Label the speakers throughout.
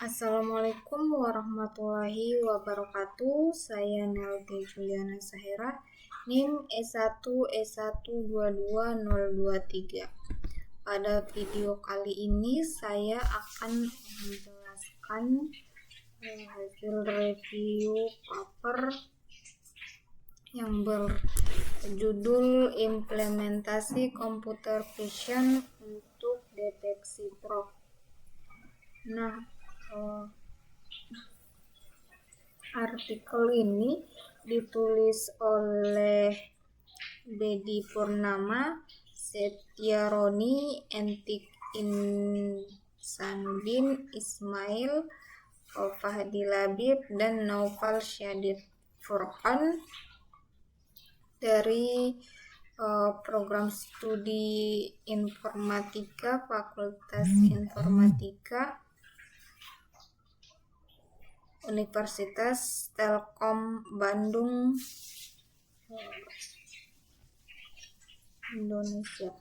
Speaker 1: Assalamualaikum warahmatullahi wabarakatuh. Saya Nelti Juliana Sahera, NIM E1E1222023. Pada video kali ini saya akan menjelaskan hasil review paper yang berjudul Implementasi Computer Vision untuk Deteksi Truk. Nah, artikel ini ditulis oleh Bedi Purnama, Setyaroni, Entik Insandin, Ismail, Fahdi Labib, dan Naufal Syadid Furqan dari program studi informatika Fakultas Informatika Universitas Telkom Bandung, Indonesia.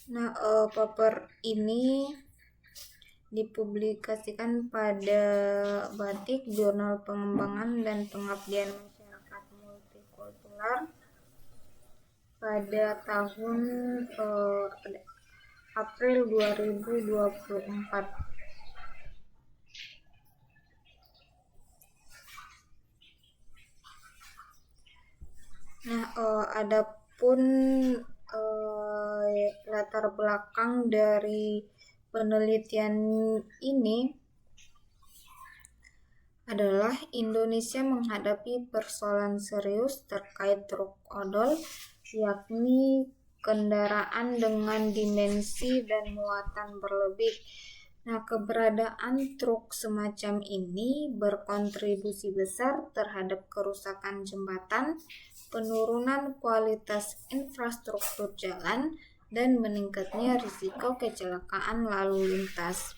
Speaker 1: Nah, paper ini dipublikasikan pada Batik, Jurnal Pengembangan dan Pengabdian Masyarakat Multikultural pada tahun April 2024. Nah, adapun latar belakang dari penelitian ini adalah Indonesia menghadapi persoalan serius terkait truk odol, yakni kendaraan dengan dimensi dan muatan berlebih. Nah, keberadaan truk semacam ini berkontribusi besar terhadap kerusakan jembatan, penurunan kualitas infrastruktur jalan, dan meningkatnya risiko kecelakaan lalu lintas.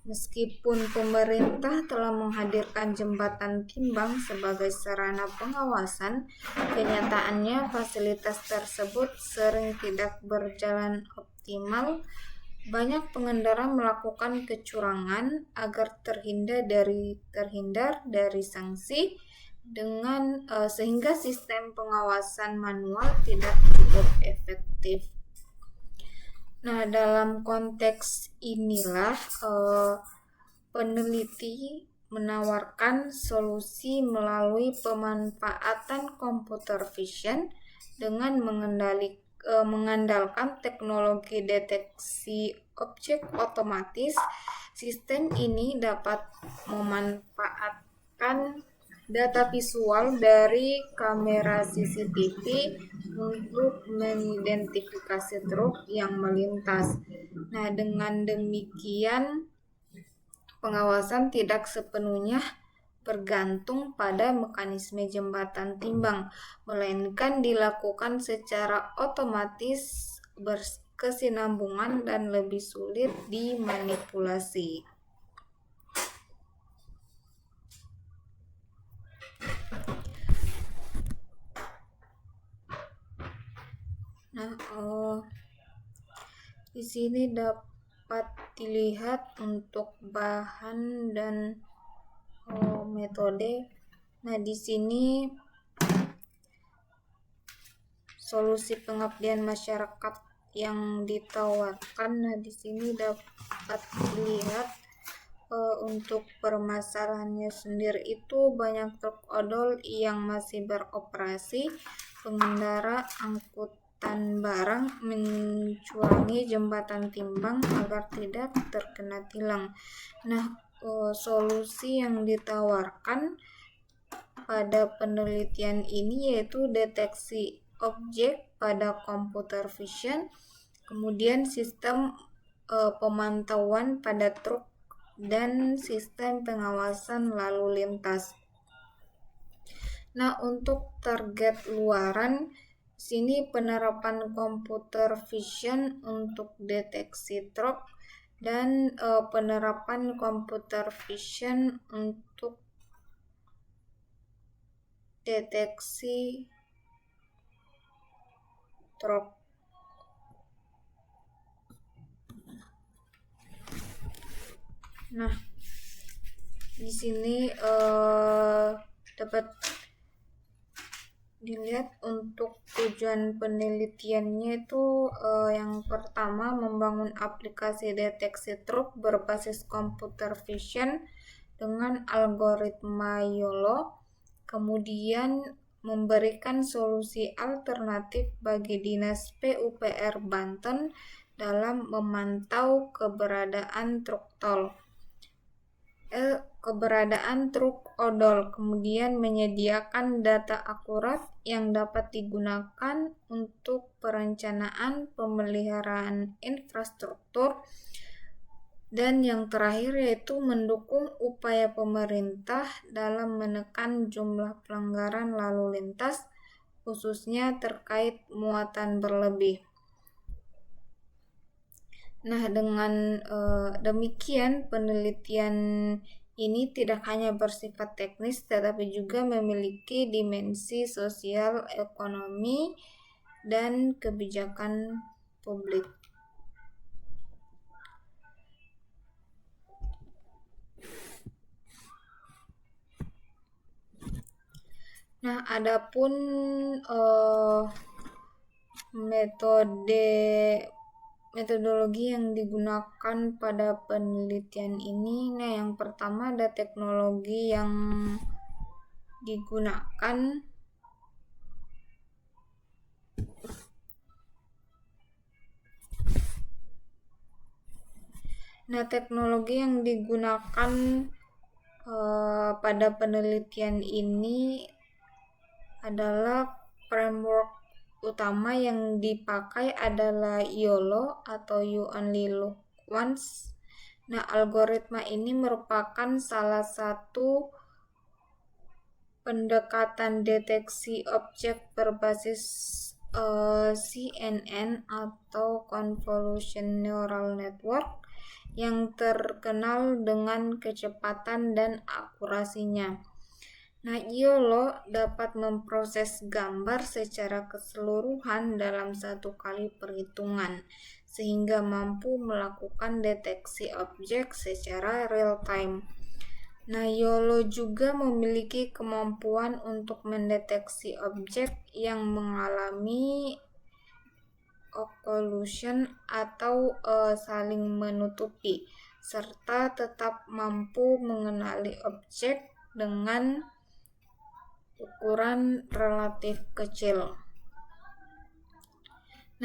Speaker 1: Meskipun pemerintah telah menghadirkan jembatan timbang sebagai sarana pengawasan, kenyataannya fasilitas tersebut sering tidak berjalan optimal. Banyak pengendara melakukan kecurangan agar terhindar dari sanksi sehingga sistem pengawasan manual tidak cukup efektif. Nah, dalam konteks inilah peneliti menawarkan solusi melalui pemanfaatan computer vision dengan mengandalkan teknologi deteksi objek otomatis. Sistem ini dapat memanfaatkan data visual dari kamera CCTV untuk mengidentifikasi truk yang melintas. Nah, dengan demikian pengawasan tidak sepenuhnya bergantung pada mekanisme jembatan timbang, melainkan dilakukan secara otomatis, berkesinambungan, dan lebih sulit dimanipulasi. Nah, di sini dapat dilihat untuk bahan dan metode. Nah, di sini solusi pengabdian masyarakat yang ditawarkan. Nah, di sini dapat dilihat untuk permasalahannya sendiri itu banyak truk odol yang masih beroperasi. Pengendara angkutan barang mencurangi jembatan timbang agar tidak terkena tilang. Nah, solusi yang ditawarkan pada penelitian ini yaitu deteksi objek pada computer vision, kemudian sistem pemantauan pada truk, dan sistem pengawasan lalu lintas. Nah, untuk target luaran, sini penerapan computer vision untuk deteksi truk dan penerapan computer vision untuk deteksi truk. Nah, di sini dapat dilihat untuk tujuan penelitiannya itu yang pertama membangun aplikasi deteksi truk berbasis computer vision dengan algoritma YOLO, kemudian memberikan solusi alternatif bagi Dinas PUPR Banten dalam memantau keberadaan truk odol, kemudian menyediakan data akurat yang dapat digunakan untuk perencanaan pemeliharaan infrastruktur, dan yang terakhir yaitu mendukung upaya pemerintah dalam menekan jumlah pelanggaran lalu lintas, khususnya terkait muatan berlebih. Nah, dengan demikian penelitian ini tidak hanya bersifat teknis tetapi juga memiliki dimensi sosial, ekonomi, dan kebijakan publik. Nah, adapun metodologi yang digunakan pada penelitian ini. Nah, yang pertama ada teknologi yang digunakan. Nah, teknologi yang digunakan pada penelitian ini adalah framework utama yang dipakai adalah YOLO atau You Only Look Once. Nah, algoritma ini merupakan salah satu pendekatan deteksi objek berbasis CNN atau Convolution Neural Network yang terkenal dengan kecepatan dan akurasinya. Nah, YOLO dapat memproses gambar secara keseluruhan dalam satu kali perhitungan, sehingga mampu melakukan deteksi objek secara real time. Nah, YOLO juga memiliki kemampuan untuk mendeteksi objek yang mengalami occlusion atau saling menutupi, serta tetap mampu mengenali objek dengan ukuran relatif kecil.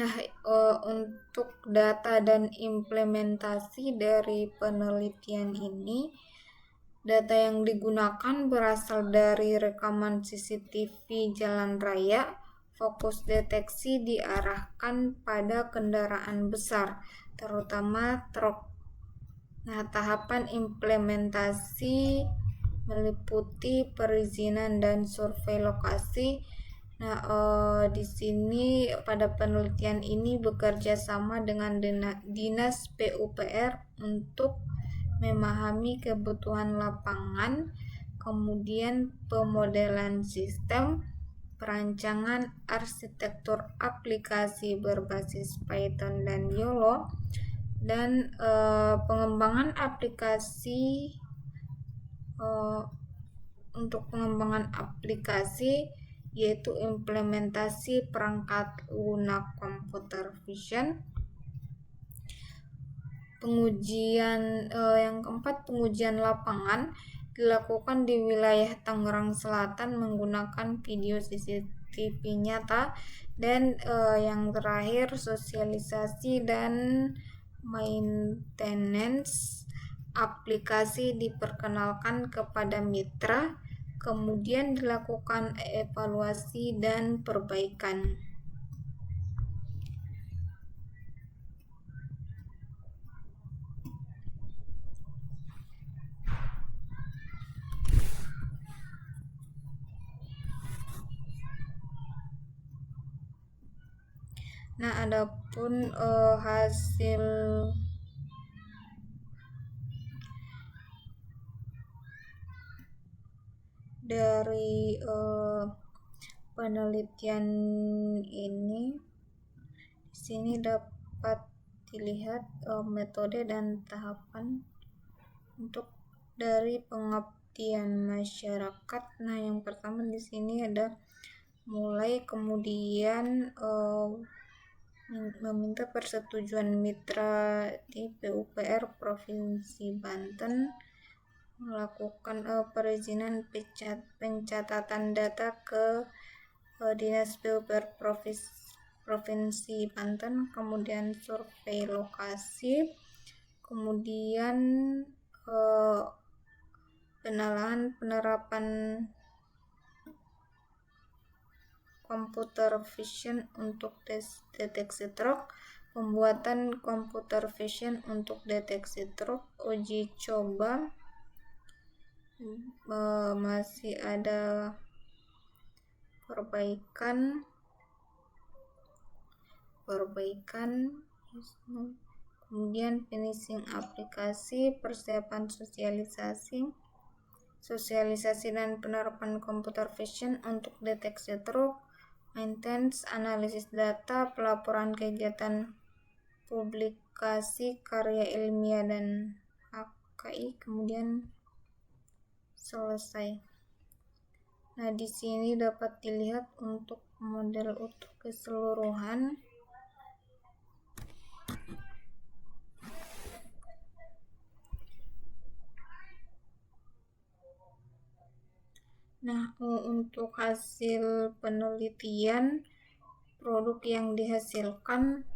Speaker 1: Nah, untuk data dan implementasi dari penelitian ini, data yang digunakan berasal dari rekaman CCTV jalan raya. Fokus deteksi diarahkan pada kendaraan besar, terutama truk. Nah, tahapan implementasi meliputi perizinan dan survei lokasi. Nah, di sini pada penelitian ini bekerja sama dengan Dinas PUPR untuk memahami kebutuhan lapangan, kemudian pemodelan sistem, perancangan arsitektur aplikasi berbasis Python dan YOLO, dan pengembangan aplikasi. Untuk pengembangan aplikasi yaitu implementasi perangkat lunak computer vision. Yang keempat, pengujian lapangan dilakukan di wilayah Tangerang Selatan menggunakan video CCTV nyata, dan yang terakhir sosialisasi dan maintenance aplikasi diperkenalkan kepada mitra, kemudian dilakukan evaluasi dan perbaikan. Nah, adapun hasil dari penelitian ini, di sini dapat dilihat metode dan tahapan Untuk dari pengabdian masyarakat, nah yang pertama di sini ada mulai, kemudian meminta persetujuan mitra di PUPR Provinsi Banten, melakukan perizinan pencatatan data ke Dinas PUPR Provinsi Banten, kemudian survei lokasi, kemudian penerapan computer vision untuk deteksi truk, pembuatan computer vision untuk deteksi truk, uji coba, masih ada perbaikan, kemudian finishing aplikasi, persiapan sosialisasi dan penerapan computer vision untuk deteksi truk, maintenance, analisis data, pelaporan kegiatan publikasi karya ilmiah dan HKI, kemudian selesai. Nah, di sini dapat dilihat untuk model utuh keseluruhan. Nah, untuk hasil penelitian produk yang dihasilkan,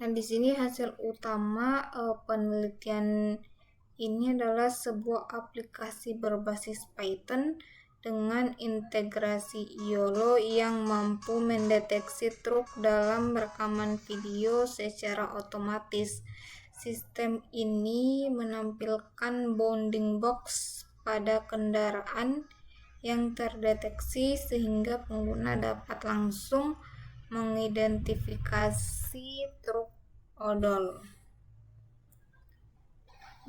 Speaker 1: nah di sini hasil utama penelitian ini adalah sebuah aplikasi berbasis Python dengan integrasi YOLO yang mampu mendeteksi truk dalam rekaman video secara otomatis. Sistem ini menampilkan bounding box pada kendaraan yang terdeteksi sehingga pengguna dapat langsung mengidentifikasi truk odol.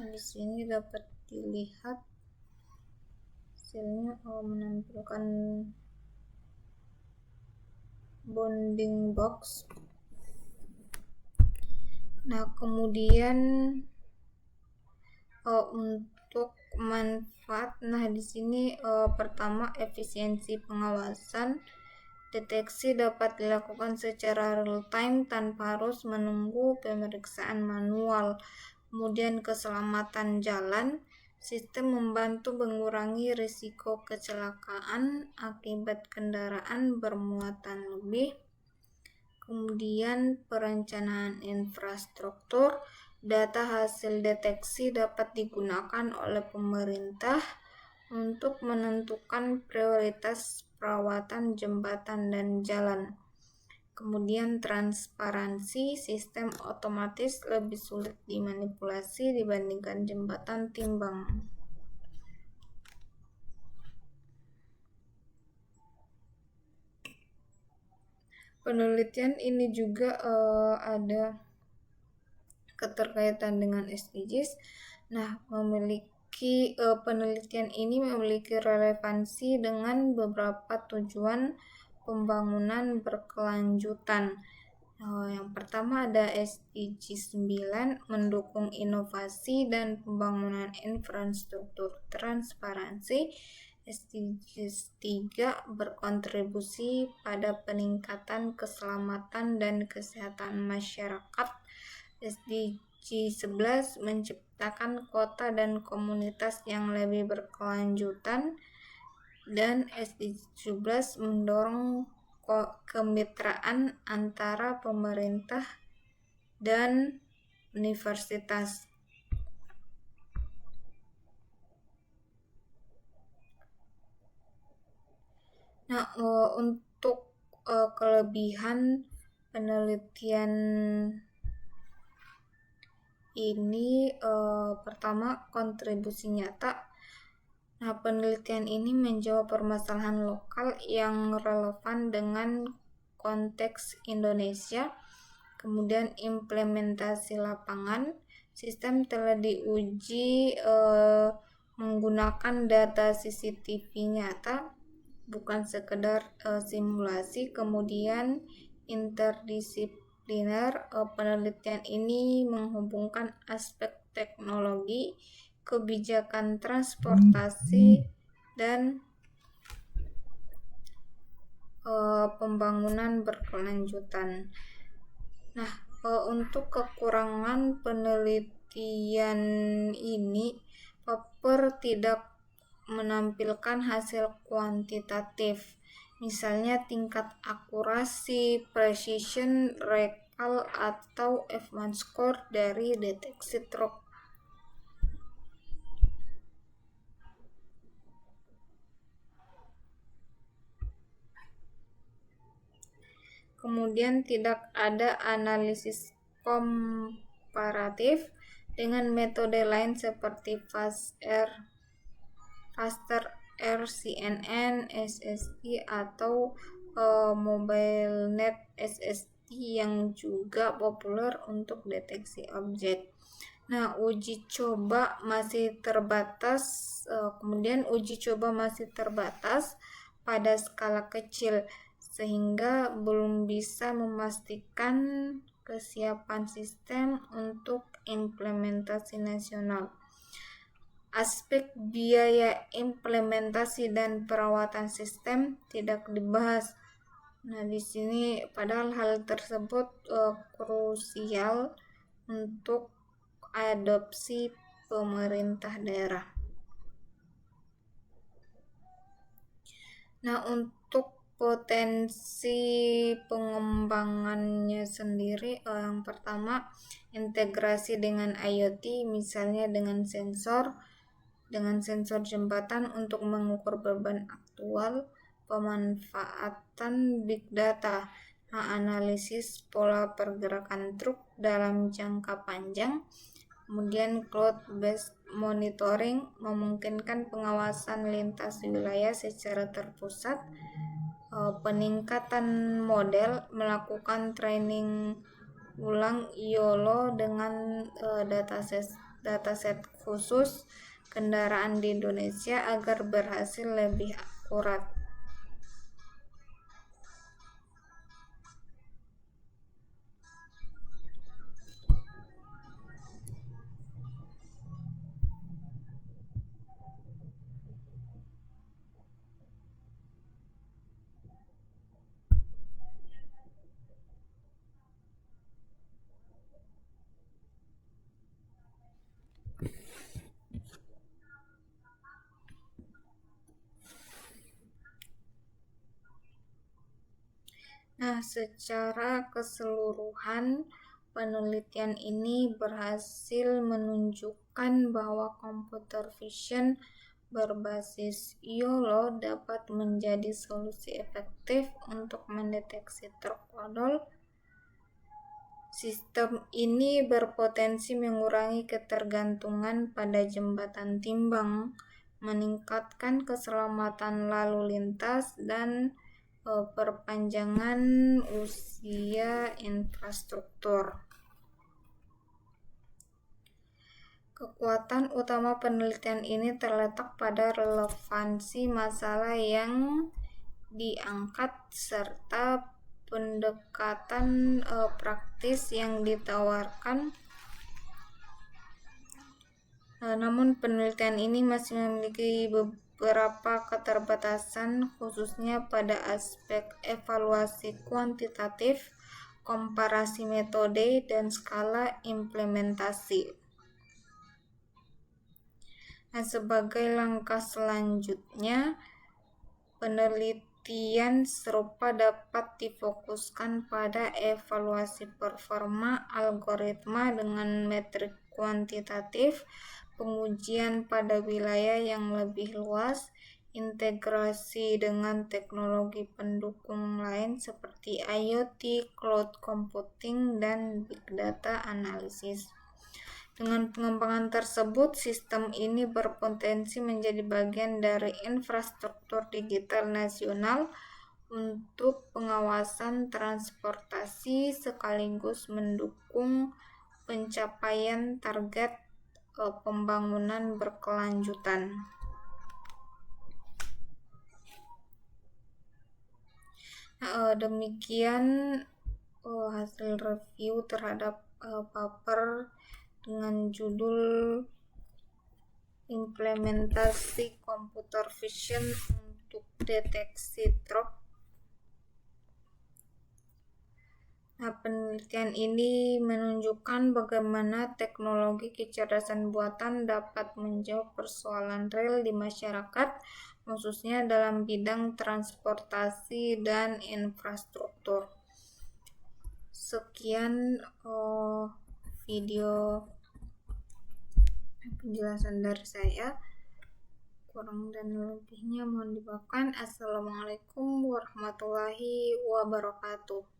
Speaker 1: Nah, di sini dapat dilihat hasilnya menampilkan bounding box. Nah, kemudian untuk manfaat, nah di sini pertama efisiensi pengawasan, deteksi dapat dilakukan secara real time tanpa harus menunggu pemeriksaan manual. Kemudian keselamatan jalan, sistem membantu mengurangi risiko kecelakaan akibat kendaraan bermuatan lebih. Kemudian perencanaan infrastruktur, data hasil deteksi dapat digunakan oleh pemerintah untuk menentukan prioritas perawatan jembatan dan jalan. Kemudian transparansi, sistem otomatis lebih sulit dimanipulasi dibandingkan jembatan timbang. Penelitian ini juga ada keterkaitan dengan SDGs. Nah, penelitian ini memiliki relevansi dengan beberapa tujuan pembangunan berkelanjutan. Yang pertama ada SDG 9, mendukung inovasi dan pembangunan infrastruktur transparansi. SDG 3, berkontribusi pada peningkatan keselamatan dan kesehatan masyarakat. SDG 11, menciptakan kota dan komunitas yang lebih berkelanjutan. Dan SDG 17, mendorong kemitraan antara pemerintah dan universitas. Nah, untuk kelebihan penelitian ini, pertama, kontribusi nyata. Nah, penelitian ini menjawab permasalahan lokal yang relevan dengan konteks Indonesia. Kemudian implementasi lapangan, sistem telah diuji menggunakan data CCTV nyata, bukan sekedar simulasi. Kemudian interdisipliner, penelitian ini menghubungkan aspek teknologi, kebijakan transportasi, dan pembangunan berkelanjutan. Nah, untuk kekurangan penelitian ini, paper tidak menampilkan hasil kuantitatif, misalnya tingkat akurasi, precision, recall, atau F1 score dari deteksi truk. Kemudian tidak ada analisis komparatif dengan metode lain seperti Faster CNN, SSI, atau MobileNet SST yang juga populer untuk deteksi objek. Nah, uji coba masih terbatas. Kemudian uji coba masih terbatas pada skala kecil sehingga belum bisa memastikan kesiapan sistem untuk implementasi nasional. Aspek biaya implementasi dan perawatan sistem tidak dibahas. Nah, di sini padahal hal tersebut krusial untuk adopsi pemerintah daerah. Nah, untuk potensi pengembangannya sendiri, yang pertama integrasi dengan IoT, misalnya dengan sensor jembatan untuk mengukur beban aktual, pemanfaatan big data, analisis pola pergerakan truk dalam jangka panjang, kemudian cloud-based monitoring memungkinkan pengawasan lintas wilayah secara terpusat, peningkatan model, melakukan training ulang YOLO dengan dataset khusus kendaraan di Indonesia agar berhasil lebih akurat. Nah, secara keseluruhan penelitian ini berhasil menunjukkan bahwa computer vision berbasis YOLO dapat menjadi solusi efektif untuk mendeteksi truk odol. Sistem ini berpotensi mengurangi ketergantungan pada jembatan timbang, meningkatkan keselamatan lalu lintas, dan perpanjangan usia infrastruktur. Kekuatan utama penelitian ini terletak pada relevansi masalah yang diangkat serta pendekatan praktis yang ditawarkan. Namun penelitian ini masih memiliki beberapa keterbatasan, khususnya pada aspek evaluasi kuantitatif, komparasi metode, dan skala implementasi. Nah, sebagai langkah selanjutnya, penelitian serupa dapat difokuskan pada evaluasi performa algoritma dengan metrik kuantitatif, pengujian pada wilayah yang lebih luas, integrasi dengan teknologi pendukung lain seperti IoT, cloud computing, dan big data analysis. Dengan pengembangan tersebut, sistem ini berpotensi menjadi bagian dari infrastruktur digital nasional untuk pengawasan transportasi sekaligus mendukung pencapaian target pembangunan berkelanjutan. Demikian hasil review terhadap paper dengan judul Implementasi Computer Vision untuk Deteksi Drop. Nah, penelitian ini menunjukkan bagaimana teknologi kecerdasan buatan dapat menjawab persoalan real di masyarakat, khususnya dalam bidang transportasi dan infrastruktur. Sekian video penjelasan dari saya. Kurang dan lebihnya mohon dimaafkan. Assalamualaikum warahmatullahi wabarakatuh.